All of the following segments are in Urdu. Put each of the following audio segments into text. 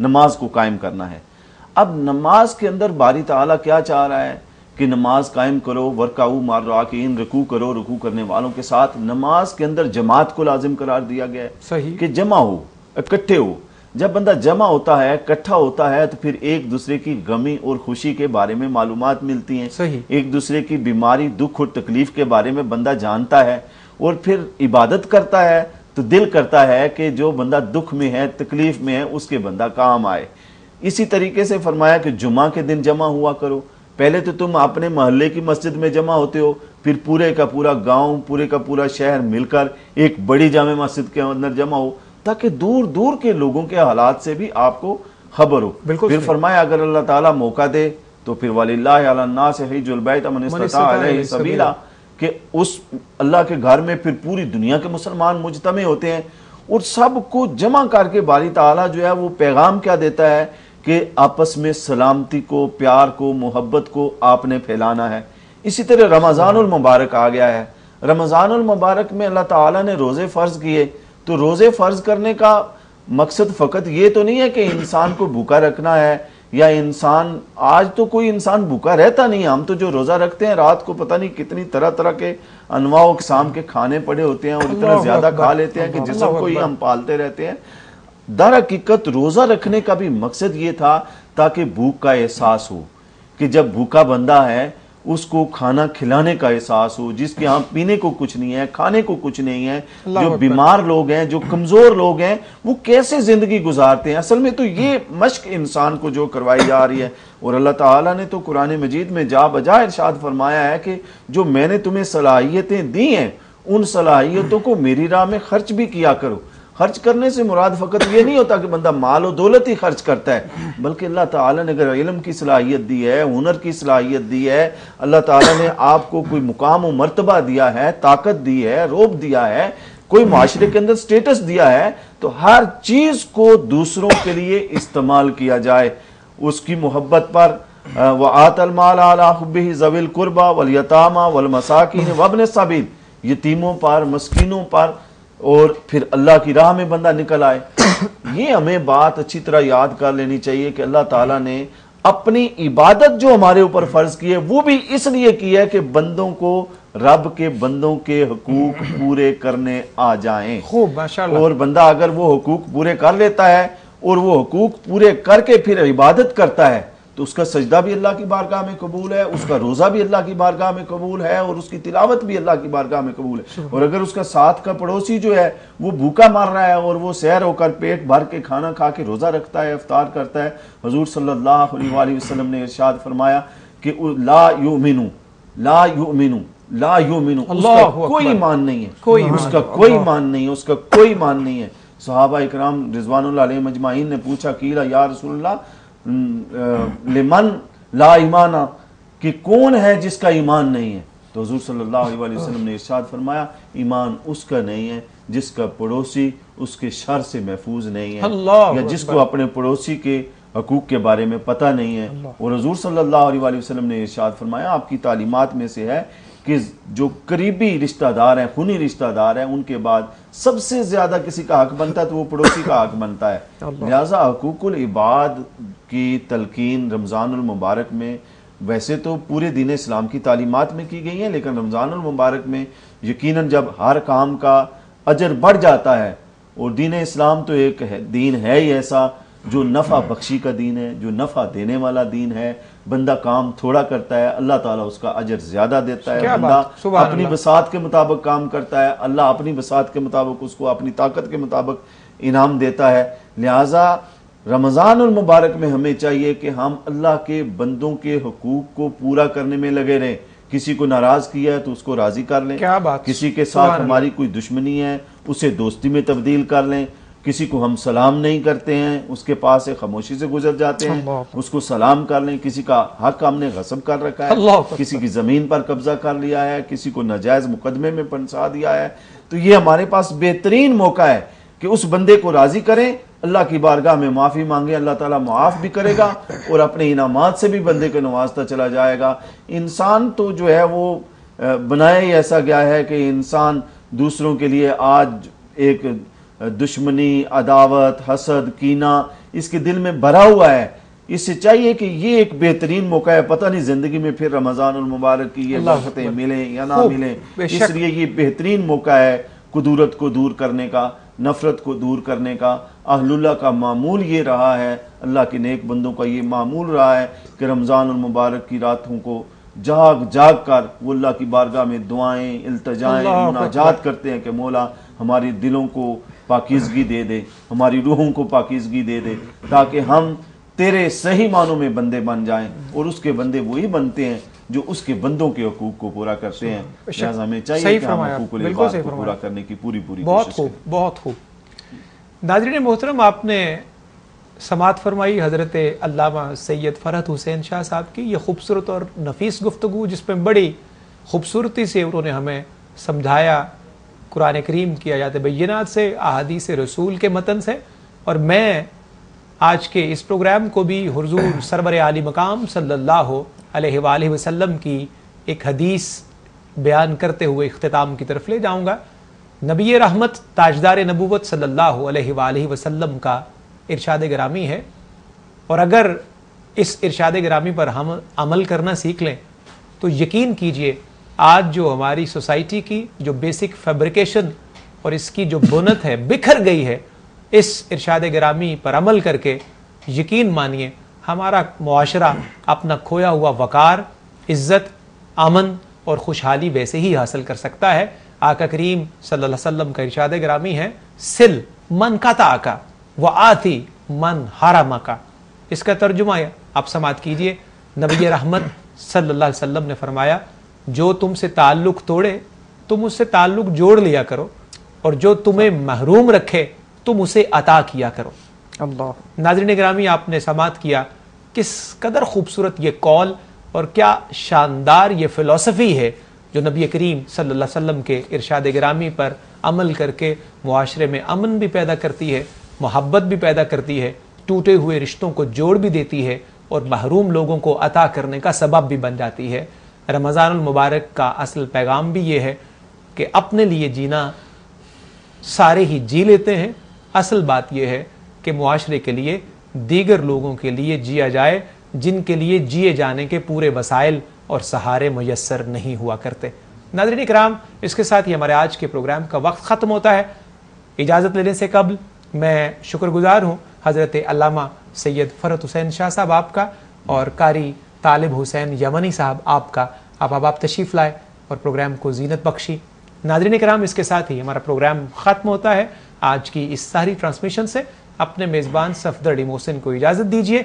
نماز کو قائم کرنا ہے۔ اب نماز کے اندر باری تعالیٰ کیا چاہ رہا ہے کہ نماز قائم کرو، ورکعوا مع الراکعین، رکوع کرو رکوع کرنے والوں کے ساتھ۔ نماز کے اندر جماعت کو لازم قرار دیا گیا ہے، صحیح، کہ جمع ہو، اکٹھے ہو۔ جب بندہ جمع ہوتا ہے، اکٹھا ہوتا ہے، تو پھر ایک دوسرے کی غمی اور خوشی کے بارے میں معلومات ملتی ہیں، صحیح، ایک دوسرے کی بیماری، دکھ اور تکلیف کے بارے میں بندہ جانتا ہے، اور پھر عبادت کرتا ہے تو دل کرتا ہے کہ جو بندہ دکھ میں ہے، تکلیف میں ہے، اس کے بندہ کام آئے۔ اسی طریقے سے فرمایا کہ جمعہ کے دن جمع ہوا کرو۔ پہلے تو تم اپنے محلے کی مسجد میں جمع ہوتے ہو، پھر پورے کا پورا گاؤں، پورے کا پورا شہر مل کر ایک بڑی جامع مسجد کے اندر جمع ہو، تاکہ دور دور کے لوگوں کے حالات سے بھی آپ کو خبر ہو۔ پھر فرمایا اگر اللہ تعالیٰ موقع دے تو پھر وَلِلَّهِ عَلَى النَّاسِ حِجُّ الْبَيْتِ مَنِ اسْتَطَاعَ إِلَيْهِ سَبِيلًا، کہ اس اللہ کے گھر میں پھر پوری دنیا کے مسلمان مجتمع ہوتے ہیں، اور سب کو جمع کر کے باری تعالیٰ جو ہے وہ پیغام کیا دیتا ہے کہ آپس میں سلامتی کو، پیار کو، محبت کو آپ نے پھیلانا ہے۔ اسی طرح رمضان المبارک آ گیا ہے۔ رمضان المبارک میں اللہ تعالیٰ نے روزے فرض کیے، تو روزے فرض کرنے کا مقصد فقط یہ تو نہیں ہے کہ انسان کو بھوکا رکھنا ہے، یا انسان، آج تو کوئی انسان بھوکا رہتا نہیں، ہم تو جو روزہ رکھتے ہیں رات کو پتہ نہیں کتنی طرح طرح کے انواع و اقسام کے کھانے پڑے ہوتے ہیں، اور اتنا زیادہ کھا لیتے ہیں کہ جسم کو ہی ہم پالتے رہتے ہیں۔ در حقیقت روزہ رکھنے کا بھی مقصد یہ تھا تاکہ بھوک کا احساس ہو، کہ جب بھوکا بندہ ہے اس کو کھانا کھلانے کا احساس ہو، جس کے ہاں پینے کو کچھ نہیں ہے، کھانے کو کچھ نہیں ہے، جو بیمار لوگ ہیں، جو کمزور لوگ ہیں، وہ کیسے زندگی گزارتے ہیں۔ اصل میں تو یہ مشق انسان کو جو کروائی جا رہی ہے، اور اللہ تعالیٰ نے تو قرآن مجید میں جا بجا ارشاد فرمایا ہے کہ جو میں نے تمہیں صلاحیتیں دی ہیں، ان صلاحیتوں کو میری راہ میں خرچ بھی کیا کرو۔ خرچ کرنے سے مراد فقط یہ نہیں ہوتا کہ بندہ مال و دولت ہی خرچ کرتا ہے، بلکہ اللہ تعالیٰ نے اگر علم کی صلاحیت دی ہے، ہنر کی صلاحیت دی ہے، اللہ تعالیٰ نے آپ کو کوئی مقام و مرتبہ دیا ہے، طاقت دی ہے، روب دیا ہے، کوئی معاشرے کے اندر سٹیٹس دیا ہے، تو ہر چیز کو دوسروں کے لیے استعمال کیا جائے۔ اس کی محبت پر وَآتَ الْمَالَ عَلَىٰ حُبِّهِ ذَوِي الْقُرْبَىٰ وَالْيَتَامَىٰ وَالْمَسَاكِينِ وَابْنِ السَّبِيلِ، یتیموں پر، مسکینوں پر، اور پھر اللہ کی راہ میں بندہ نکل آئے۔ یہ ہمیں بات اچھی طرح یاد کر لینی چاہیے کہ اللہ تعالیٰ نے اپنی عبادت جو ہمارے اوپر فرض کی ہے وہ بھی اس لیے کی ہے کہ بندوں کو، رب کے بندوں کے حقوق پورے کرنے آ جائیں۔ خوب، ماشاءاللہ۔ اور بندہ اگر وہ حقوق پورے کر لیتا ہے اور وہ حقوق پورے کر کے پھر عبادت کرتا ہے، تو اس کا سجدہ بھی اللہ کی بارگاہ میں قبول ہے، اس کا روزہ بھی اللہ کی بارگاہ میں قبول ہے، اور اس کی تلاوت بھی اللہ کی بارگاہ میں قبول ہے۔ اور اگر اس کا ساتھ کا پڑوسی جو ہے وہ بھوکا مر رہا ہے اور وہ سیر ہو کر پیٹ بھر کے کھانا کھا کے روزہ رکھتا ہے، افطار کرتا ہے، حضور صلی اللہ علیہ وآلہ وسلم نے ارشاد فرمایا کہ لا یؤمنو لا یؤمنو لا یؤمنو، اس کا کوئی ایمان نہیں ہے، اس کا کوئی ایمان نہیں ہے، اس کا کوئی ایمان نہیں ہے۔ صحابہ اکرام رضوان اللہ علیہم اجمعین نے پوچھا قیل یا رسول اللہ لمن لا ایمانا، کہ کون ہے جس کا ایمان نہیں ہے؟ تو حضور صلی اللہ علیہ وآلہ وسلم نے ارشاد فرمایا ایمان اس کا نہیں ہے جس کا پڑوسی اس کے شر سے محفوظ نہیں ہے، یا جس کو اپنے پڑوسی کے حقوق کے بارے میں پتہ نہیں ہے۔ اور حضور صلی اللہ علیہ وآلہ وسلم نے ارشاد فرمایا آپ کی تعلیمات میں سے ہے کہ جو قریبی رشتہ دار ہیں، خونی رشتہ دار ہیں، ان کے بعد سب سے زیادہ کسی کا حق بنتا ہے تو وہ پڑوسی کا حق بنتا ہے۔ لہٰذا حقوق العباد کی تلقین رمضان المبارک میں ویسے تو پورے دین اسلام کی تعلیمات میں کی گئی ہیں، لیکن رمضان المبارک میں یقیناً جب ہر کام کا اجر بڑھ جاتا ہے، اور دین اسلام تو ایک دین ہے ہی ایسا جو نفع بخشی کا دین ہے، جو نفع دینے والا دین ہے، بندہ کام تھوڑا کرتا ہے اللہ تعالیٰ اس کا اجر زیادہ دیتا ہے، بندہ اپنی بساط کے مطابق کام کرتا ہے اللہ اپنی بساط کے مطابق اس کو اپنی طاقت کے مطابق انعام دیتا ہے۔ لہٰذا رمضان المبارک میں ہمیں چاہیے کہ ہم اللہ کے بندوں کے حقوق کو پورا کرنے میں لگے رہیں۔ کسی کو ناراض کیا ہے تو اس کو راضی کر لیں، کسی کے ساتھ ہماری کوئی دشمنی ہے اسے دوستی میں تبدیل کر لیں، کسی کو ہم سلام نہیں کرتے ہیں اس کے پاس سے خاموشی سے گزر جاتے ہیں، اس کو سلام کر لیں، کسی کا حق ہم نے غصب کر رکھا ہے، کسی کی زمین پر قبضہ کر لیا ہے، کسی کو ناجائز مقدمے میں پھنسا دیا ہے، تو یہ ہمارے پاس بہترین موقع ہے کہ اس بندے کو راضی کریں، اللہ کی بارگاہ میں معافی مانگیں، اللہ تعالیٰ معاف بھی کرے گا اور اپنے انعامات سے بھی بندے کو نوازتا چلا جائے گا۔ انسان تو جو ہے وہ بنایا ہی ایسا گیا ہے کہ انسان دوسروں کے لیے آج ایک دشمنی، عداوت، حسد، کینہ، اس کے دل میں بھرا ہوا ہے، اس سے چاہیے کہ یہ ایک بہترین موقع ہے، پتہ نہیں زندگی میں پھر رمضان المبارک کی یہ برکتیں ملیں یا نہ ملیں، اس لیے یہ بہترین موقع ہے کدورت کو دور کرنے کا، نفرت کو دور کرنے کا۔ اہل اللہ کا معمول یہ رہا ہے، اللہ کے نیک بندوں کا یہ معمول رہا ہے کہ رمضان المبارک کی راتوں کو جاگ جاگ کر وہ اللہ کی بارگاہ میں دعائیں، التجائیں، مناجات کرتے ہیں کہ مولا ہماری دلوں کو پاکیزگی دے دے، ہماری روحوں کو پاکیزگی دے دے، تاکہ ہم تیرے صحیح معنوں میں بندے بن جائیں، اور اس کے بندے وہی بنتے ہیں جو اس کے بندوں کے حقوق کو پورا کرتے ہیں۔ لہٰذا ہمیں چاہیے کہ ہم حقوق العباد کو پورا کرنے کی پوری بہت خوب، بہت خوب۔ ناظرین محترم، آپ نے سماعت فرمائی حضرت علامہ سید فرحت حسین شاہ صاحب کی یہ خوبصورت اور نفیس گفتگو، جس میں بڑی خوبصورتی سے انہوں نے ہمیں سمجھایا قرآن کریم کی آیات بینات سے، احادیث رسول کے متن سے۔ اور میں آج کے اس پروگرام کو بھی حضور سرور عالی مقام صلی اللہ علیہ وآلہ وسلم کی ایک حدیث بیان کرتے ہوئے اختتام کی طرف لے جاؤں گا۔ نبی رحمت تاجدار نبوت صلی اللہ علیہ وآلہ وسلم کا ارشاد گرامی ہے، اور اگر اس ارشاد گرامی پر ہم عمل کرنا سیکھ لیں تو یقین کیجئے آج جو ہماری سوسائٹی کی جو بیسک فیبریکیشن اور اس کی جو بنت ہے بکھر گئی ہے، اس ارشاد گرامی پر عمل کر کے یقین مانیے ہمارا معاشرہ اپنا کھویا ہوا وقار، عزت، امن اور خوشحالی ویسے ہی حاصل کر سکتا ہے۔ آقا کریم صلی اللہ علیہ وسلم کا ارشاد گرامی ہے، سل من قطعک وآتی من حرمک۔ اس کا ترجمہ ہے، آپ سماعت کیجئے، نبی رحمت صلی اللہ علیہ وسلم نے فرمایا، جو تم سے تعلق توڑے تم اس سے تعلق جوڑ لیا کرو، اور جو تمہیں محروم رکھے تم اسے عطا کیا کرو۔ اللہ ناظرین گرامی، آپ نے سماعت کیا کس قدر خوبصورت یہ قول اور کیا شاندار یہ فلسفی ہے جو نبی کریم صلی اللہ علیہ وسلم کے ارشاد گرامی پر عمل کر کے معاشرے میں امن بھی پیدا کرتی ہے، محبت بھی پیدا کرتی ہے، ٹوٹے ہوئے رشتوں کو جوڑ بھی دیتی ہے، اور محروم لوگوں کو عطا کرنے کا سبب بھی بن جاتی ہے۔ رمضان المبارک کا اصل پیغام بھی یہ ہے کہ اپنے لیے جینا سارے ہی جی لیتے ہیں، اصل بات یہ ہے کہ معاشرے کے لیے، دیگر لوگوں کے لیے جیا جائے جن کے لیے جیے جانے کے پورے وسائل اور سہارے میسر نہیں ہوا کرتے۔ ناظرین کرام، اس کے ساتھ ہی ہمارے آج کے پروگرام کا وقت ختم ہوتا ہے۔ اجازت لینے سے قبل میں شکر گزار ہوں حضرت علامہ سید فرحت حسین شاہ صاحب آپ کا، اور قاری طالب حسین یمنی صاحب آپ کا۔ آپ تشریف لائے اور پروگرام کو زینت بخشی۔ ناظرین کرام، اس کے ساتھ ہی ہمارا پروگرام ختم ہوتا ہے۔ آج کی اس ساری ٹرانسمیشن سے اپنے میزبان صفدر ڈی محسن کو اجازت دیجیے،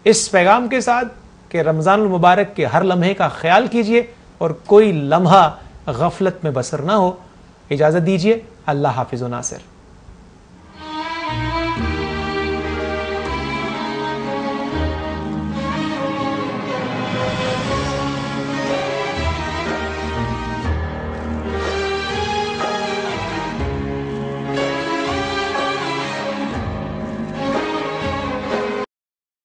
اس پیغام کے ساتھ کہ رمضان المبارک کے ہر لمحے کا خیال کیجیے اور کوئی لمحہ غفلت میں بسر نہ ہو۔ اجازت دیجیے، اللہ حافظ و ناصر۔